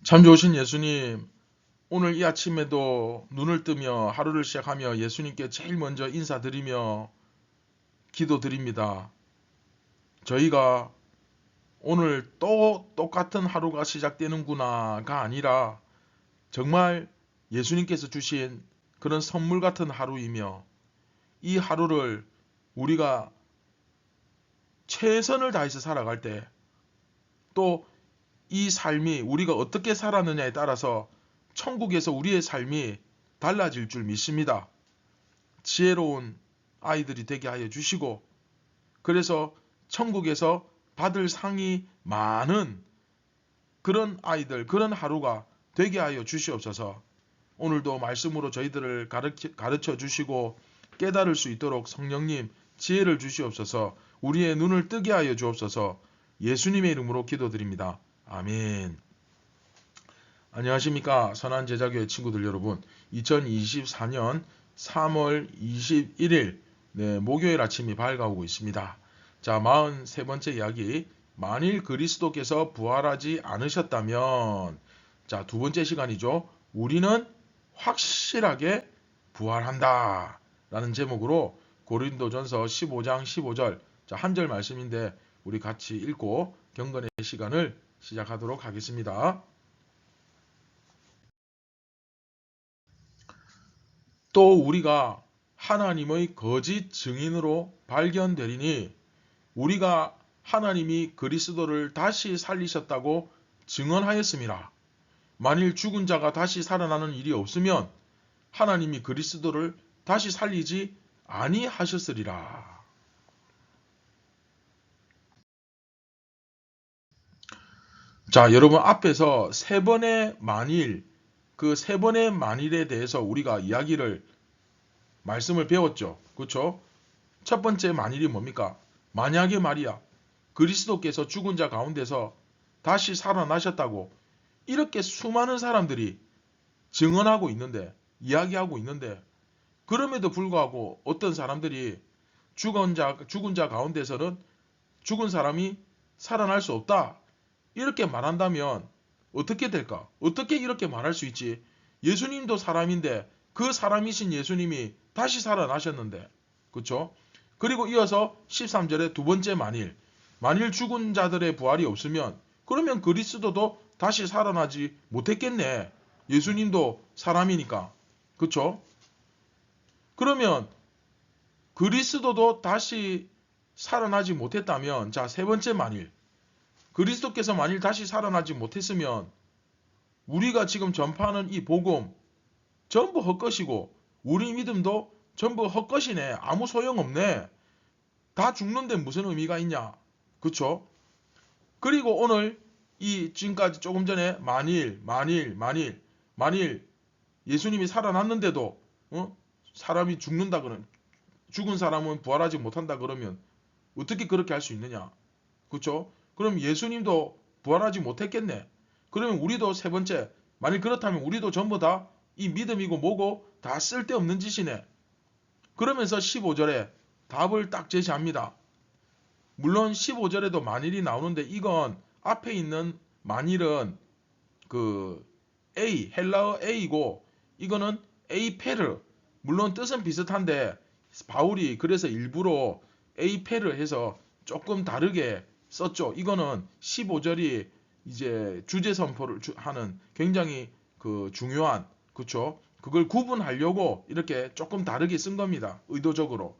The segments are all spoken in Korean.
참 좋으신 예수님, 오늘 이 아침에도 눈을 뜨며 하루를 시작하며 예수님께 제일 먼저 인사드리며 기도드립니다. 저희가 오늘 또 똑같은 하루가 시작되는구나가 아니라 정말 예수님께서 주신 그런 선물 같은 하루이며, 이 하루를 우리가 최선을 다해서 살아갈 때 또 이 삶이 우리가 어떻게 살았느냐에 따라서 천국에서 우리의 삶이 달라질 줄 믿습니다. 지혜로운 아이들이 되게 하여 주시고, 그래서 천국에서 받을 상이 많은 그런 아이들, 그런 하루가 되게 하여 주시옵소서. 오늘도 말씀으로 저희들을 가르쳐 주시고 깨달을 수 있도록 성령님 지혜를 주시옵소서. 우리의 눈을 뜨게 하여 주옵소서. 예수님의 이름으로 기도드립니다. 아멘. 안녕하십니까 선한 제자교회 친구들 여러분, 2024년 3월 21일 목요일 아침이 밝아오고 있습니다. 자, 43번째 이야기, 만일 그리스도께서 부활하지 않으셨다면, 자, 두 번째 시간이죠. 우리는 확실하게 부활한다 라는 제목으로 고린도전서 15장 15절, 자, 한 절 말씀인데 우리 같이 읽고 경건의 시간을 시작하도록 하겠습니다. 또 우리가 하나님의 거짓 증인으로 발견되리니, 우리가 하나님이 그리스도를 다시 살리셨다고 증언하였습니다. 만일 죽은 자가 다시 살아나는 일이 없으면 하나님이 그리스도를 다시 살리지 아니하셨으리라. 자, 여러분 앞에서 세 번의 만일, 그 세 번의 만일에 대해서 우리가 이야기를 말씀을 배웠죠. 그렇죠? 첫 번째 만일이 뭡니까? 만약에 말이야, 그리스도께서 죽은 자 가운데서 다시 살아나셨다고 이렇게 수많은 사람들이 증언하고 있는데, 이야기하고 있는데, 그럼에도 불구하고 어떤 사람들이 죽은 자 가운데서는 죽은 사람이 살아날 수 없다 이렇게 말한다면 어떻게 될까? 어떻게 이렇게 말할 수 있지? 예수님도 사람인데 그 사람이신 예수님이 다시 살아나셨는데, 그렇죠? 그리고 이어서 13절에 두 번째 만일 죽은 자들의 부활이 없으면 그러면 그리스도도 다시 살아나지 못했겠네. 예수님도 사람이니까. 그렇죠? 그러면 그리스도도 다시 살아나지 못했다면, 자, 세 번째 만일, 그리스도께서 만일 다시 살아나지 못했으면 우리가 지금 전파하는 이 복음 전부 헛것이고 우리 믿음도 전부 헛것이네. 아무 소용없네. 다 죽는데 무슨 의미가 있냐. 그쵸? 그리고 오늘 이 지금까지 조금 전에 만일 예수님이 살아났는데도 사람이 죽는다 그러면, 죽은 사람은 부활하지 못한다 그러면 어떻게 그렇게 할 수 있느냐. 그쵸? 그럼 예수님도 부활하지 못했겠네. 그러면 우리도 세 번째, 만일 그렇다면 우리도 전부 다 이 믿음이고 뭐고 다 쓸데없는 짓이네. 그러면서 15절에 답을 딱 제시합니다. 물론 15절에도 만일이 나오는데 이건 앞에 있는 만일은 그 A, 헬라어 A고 이거는 에이페르, 물론 뜻은 비슷한데 바울이 그래서 일부러 A패를 해서 조금 다르게 썼죠. 이거는 15절이 이제 주제 선포를 하는 굉장히 그 중요한, 그쵸? 그걸 구분하려고 이렇게 조금 다르게 쓴 겁니다. 의도적으로.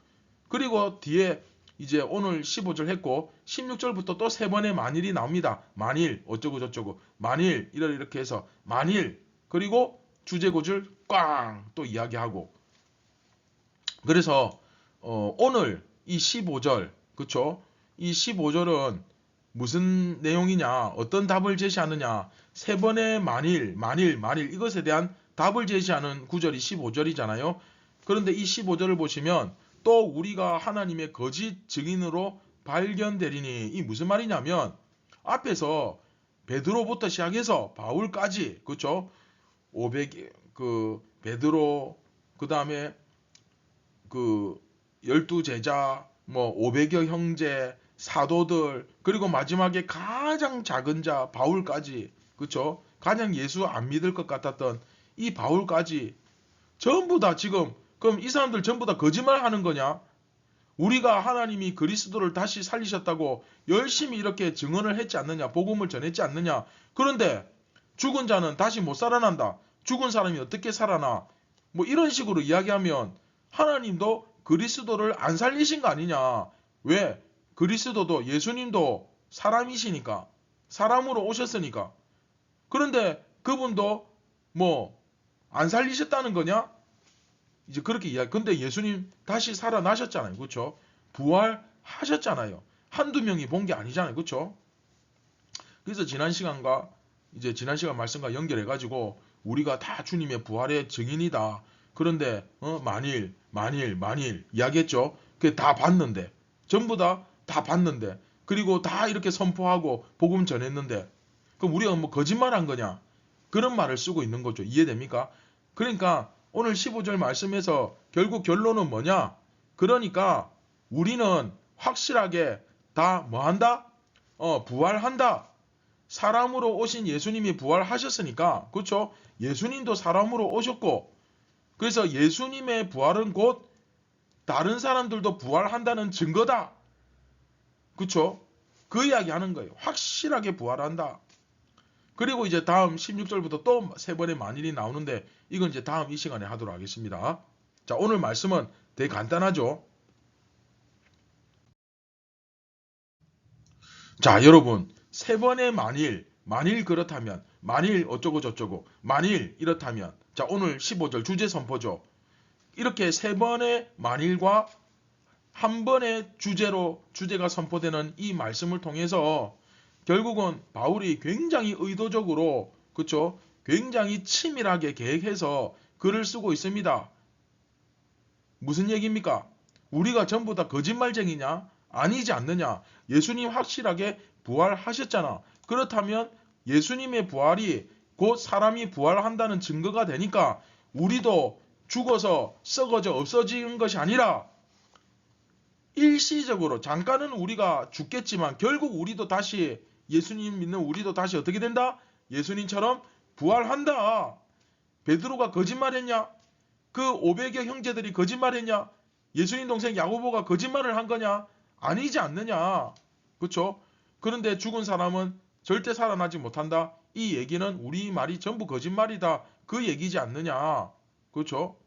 그리고 뒤에 이제 오늘 15절 했고 16절부터 또 세 번의 만일이 나옵니다. 만일 어쩌고 저쩌고 만일 이렇게 해서 만일, 그리고 주제 구절 꽝 또 이야기하고. 그래서 오늘 이 15절, 그쵸? 이 15절은 무슨 내용이냐, 어떤 답을 제시하느냐, 세 번의 만일 이것에 대한 답을 제시하는 구절이 15절이잖아요. 그런데 이 15절을 보시면 또 우리가 하나님의 거짓 증인으로 발견되리니, 이 무슨 말이냐면 앞에서 베드로부터 시작해서 바울까지, 그쵸? 500, 베드로, 그 다음에 12제자, 500여 형제, 사도들, 그리고 마지막에 가장 작은 자 바울까지, 그쵸? 가장 예수 안 믿을 것 같았던 이 바울까지 전부 다 지금, 그럼 이 사람들 전부 다 거짓말 하는 거냐? 우리가 하나님이 그리스도를 다시 살리셨다고 열심히 이렇게 증언을 했지 않느냐? 복음을 전했지 않느냐? 그런데 죽은 자는 다시 못 살아난다. 죽은 사람이 어떻게 살아나? 이런 식으로 이야기하면 하나님도 그리스도를 안 살리신 거 아니냐? 왜? 그리스도도, 예수님도 사람이시니까, 사람으로 오셨으니까. 그런데 그분도 안 살리셨다는 거냐? 이제 그렇게 이야기. 근데 예수님 다시 살아나셨잖아요. 그렇죠? 부활하셨잖아요. 한두 명이 본 게 아니잖아요. 그렇죠? 그래서 지난 시간 말씀과 연결해 가지고 우리가 다 주님의 부활의 증인이다. 그런데 만일 이야기했죠. 그게 다 봤는데, 전부 다 봤는데, 그리고 다 이렇게 선포하고 복음 전했는데, 그럼 우리가 거짓말한 거냐? 그런 말을 쓰고 있는 거죠. 이해됩니까? 그러니까 오늘 15절 말씀에서 결국 결론은 뭐냐? 그러니까 우리는 확실하게 다 뭐한다? 부활한다. 사람으로 오신 예수님이 부활하셨으니까, 그렇죠? 예수님도 사람으로 오셨고, 그래서 예수님의 부활은 곧 다른 사람들도 부활한다는 증거다. 그렇죠? 그 이야기 하는 거예요. 확실하게 부활한다. 그리고 이제 다음 16절부터 또 세 번의 만일이 나오는데, 이건 이제 다음 이 시간에 하도록 하겠습니다. 자, 오늘 말씀은 되게 간단하죠? 자, 여러분, 세 번의 만일 그렇다면, 만일 어쩌고 저쩌고, 만일 이렇다면, 자, 오늘 15절 주제 선포죠. 이렇게 세 번의 만일과 한 번의 주제가 선포되는 이 말씀을 통해서 결국은 바울이 굉장히 의도적으로, 그쵸? 굉장히 치밀하게 계획해서 글을 쓰고 있습니다. 무슨 얘기입니까? 우리가 전부 다 거짓말쟁이냐? 아니지 않느냐? 예수님 확실하게 부활하셨잖아. 그렇다면 예수님의 부활이 곧 사람이 부활한다는 증거가 되니까 우리도 죽어서 썩어져 없어지는 것이 아니라 일시적으로 잠깐은 우리가 죽겠지만 결국 우리도 다시, 예수님 믿는 우리도 다시 어떻게 된다? 예수님처럼 부활한다. 베드로가 거짓말했냐? 그 500여 형제들이 거짓말했냐? 예수님 동생 야고보가 거짓말을 한 거냐? 아니지 않느냐? 그렇죠? 그런데 죽은 사람은 절대 살아나지 못한다. 이 얘기는 우리 말이 전부 거짓말이다. 그 얘기지 않느냐? 그렇죠?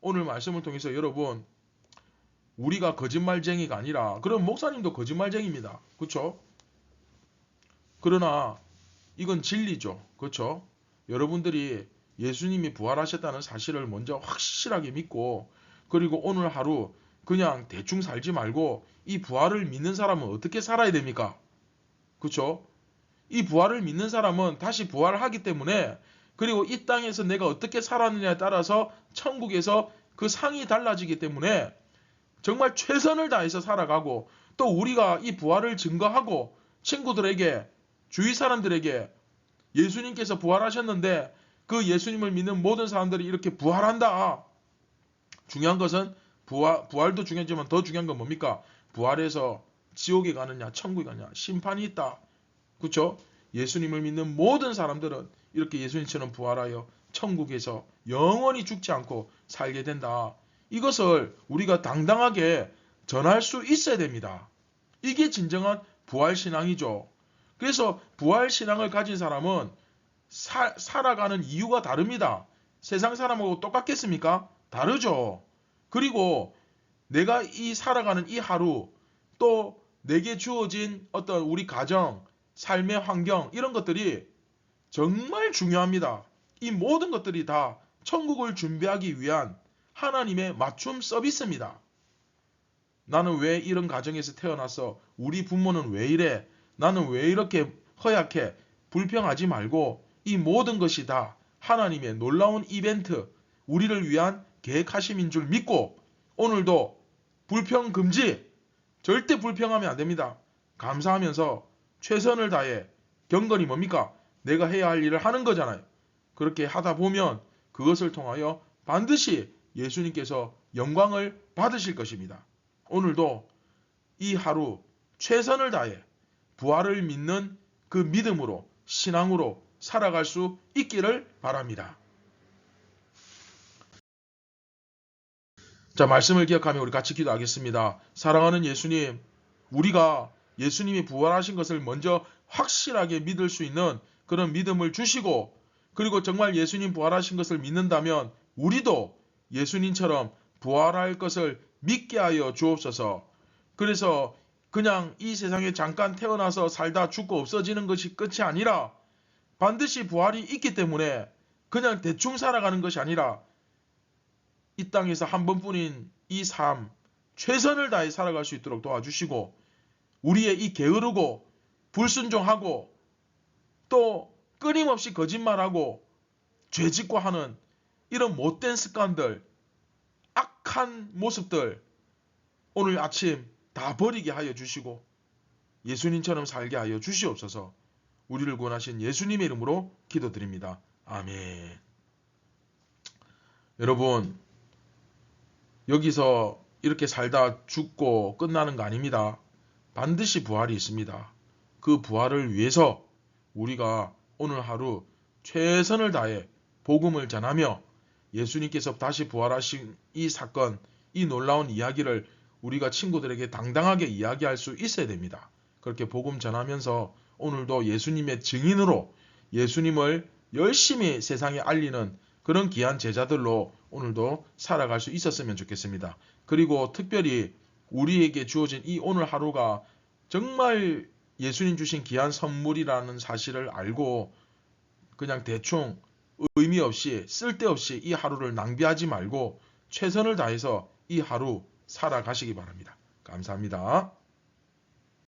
오늘 말씀을 통해서 여러분, 우리가 거짓말쟁이가 아니라, 그럼 목사님도 거짓말쟁이입니다. 그렇죠? 그러나 이건 진리죠. 그렇죠? 여러분들이 예수님이 부활하셨다는 사실을 먼저 확실하게 믿고, 그리고 오늘 하루 그냥 대충 살지 말고 이 부활을 믿는 사람은 어떻게 살아야 됩니까? 그렇죠? 이 부활을 믿는 사람은 다시 부활하기 때문에, 그리고 이 땅에서 내가 어떻게 살았느냐에 따라서 천국에서 그 상이 달라지기 때문에 정말 최선을 다해서 살아가고, 또 우리가 이 부활을 증거하고 친구들에게, 주위 사람들에게 예수님께서 부활하셨는데 그 예수님을 믿는 모든 사람들이 이렇게 부활한다. 중요한 것은 부활도 중요하지만 더 중요한 건 뭡니까? 부활해서 지옥에 가느냐 천국에 가느냐 심판이 있다. 그렇죠? 예수님을 믿는 모든 사람들은 이렇게 예수님처럼 부활하여 천국에서 영원히 죽지 않고 살게 된다. 이것을 우리가 당당하게 전할 수 있어야 됩니다. 이게 진정한 부활신앙이죠. 그래서 부활신앙을 가진 사람은 살아가는 이유가 다릅니다. 세상 사람하고 똑같겠습니까? 다르죠. 그리고 내가 살아가는 이 하루, 또 내게 주어진 어떤 우리 가정, 삶의 환경, 이런 것들이 정말 중요합니다. 이 모든 것들이 다 천국을 준비하기 위한 하나님의 맞춤 서비스입니다. 나는 왜 이런 가정에서 태어났어? 우리 부모는 왜 이래? 나는 왜 이렇게 허약해? 불평하지 말고 이 모든 것이 다 하나님의 놀라운 이벤트, 우리를 위한 계획하심인 줄 믿고 오늘도 불평 금지, 절대 불평하면 안 됩니다. 감사하면서 최선을 다해, 경건이 뭡니까? 내가 해야 할 일을 하는 거잖아요. 그렇게 하다 보면 그것을 통하여 반드시 예수님께서 영광을 받으실 것입니다. 오늘도 이 하루 최선을 다해 부활을 믿는 그 믿음으로, 신앙으로 살아갈 수 있기를 바랍니다. 자, 말씀을 기억하며 우리 같이 기도하겠습니다. 사랑하는 예수님, 우리가 예수님이 부활하신 것을 먼저 확실하게 믿을 수 있는 그런 믿음을 주시고, 그리고 정말 예수님 부활하신 것을 믿는다면 우리도 예수님처럼 부활할 것을 믿게 하여 주옵소서. 그래서 그냥 이 세상에 잠깐 태어나서 살다 죽고 없어지는 것이 끝이 아니라 반드시 부활이 있기 때문에 그냥 대충 살아가는 것이 아니라 이 땅에서 한 번뿐인 이 삶, 최선을 다해 살아갈 수 있도록 도와주시고, 우리의 이 게으르고 불순종하고 또 끊임없이 거짓말하고 죄짓고 하는 이런 못된 습관들, 악한 모습들 오늘 아침 다 버리게 하여 주시고 예수님처럼 살게 하여 주시옵소서. 우리를 구원하신 예수님의 이름으로 기도드립니다. 아멘. 여러분, 여기서 이렇게 살다 죽고 끝나는 거 아닙니다. 반드시 부활이 있습니다. 그 부활을 위해서 우리가 오늘 하루 최선을 다해 복음을 전하며 예수님께서 다시 부활하신 이 사건, 이 놀라운 이야기를 우리가 친구들에게 당당하게 이야기할 수 있어야 됩니다. 그렇게 복음 전하면서 오늘도 예수님의 증인으로 예수님을 열심히 세상에 알리는 그런 귀한 제자들로 오늘도 살아갈 수 있었으면 좋겠습니다. 그리고 특별히 우리에게 주어진 이 오늘 하루가 정말 예수님 주신 귀한 선물이라는 사실을 알고 그냥 대충 의미 없이 쓸데없이 이 하루를 낭비하지 말고 최선을 다해서 이 하루 살아가시기 바랍니다. 감사합니다.